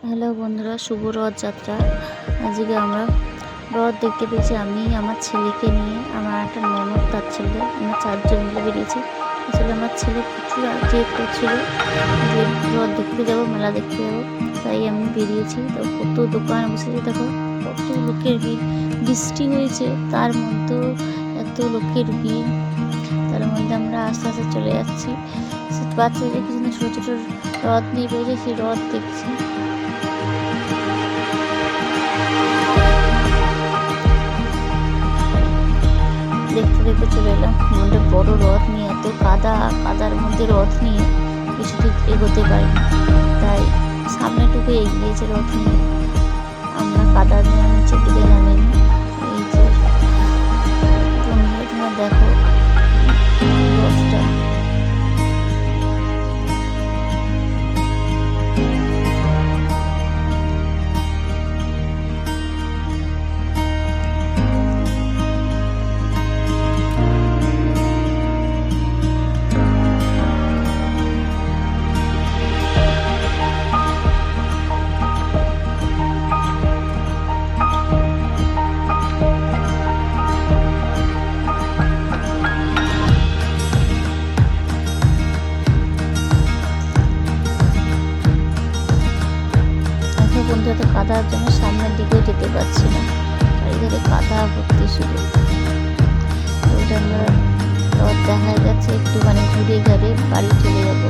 Hello বন্ধুরা, শুভ রথযাত্রা। আজকে আমরা রথ দেখতে পেয়েছি। আমি আমার ছেলেকে নিয়ে, আমার একটা ননদ, তার ছেলে, আমরা 4জন মিলে বেরিয়েছি। আসলে আমার ছেলে প্রচুর জেদ করছিল যে রথ দেখতে যাবো, মেলা দেখতে যাবো, তাই আমি বেরিয়েছি। তো কত দোকান বসেছে, দেখো কত লোকের ভিড়। বৃষ্টি হয়েছে, তার মধ্যেও এত লোকের ভিড়। তার মধ্যে আমরা আস্তে আস্তে চলে যাচ্ছি। বাচ্চাদের কিছু ছোটো ছোটো রথ নিয়ে বেরিয়ে সেই রথ দেখছি। দেখতে দেখতে চলে এলাম। মধ্যে বড় রথ নিয়ে, এত কাদার মধ্যে রথ নিয়ে বেশি দূর এগোতে পারিনি, তাই সামনেটুকু এগিয়েছে রথ নিয়ে। আমরা কাদার নিচে দিকে নামিনি। এই যে তোমরা দেখো রথটা। বন্ধুরা, তো কাদার জন্য সামনের দিকেও যেতে পারছি না, চারিদিকে কাদা ভর্তি শুধু। ওইটা আমরা রথ দেখা যাচ্ছে, একটুখানি ঘুরে ঘাড়ে বাড়ি চলে যাবো।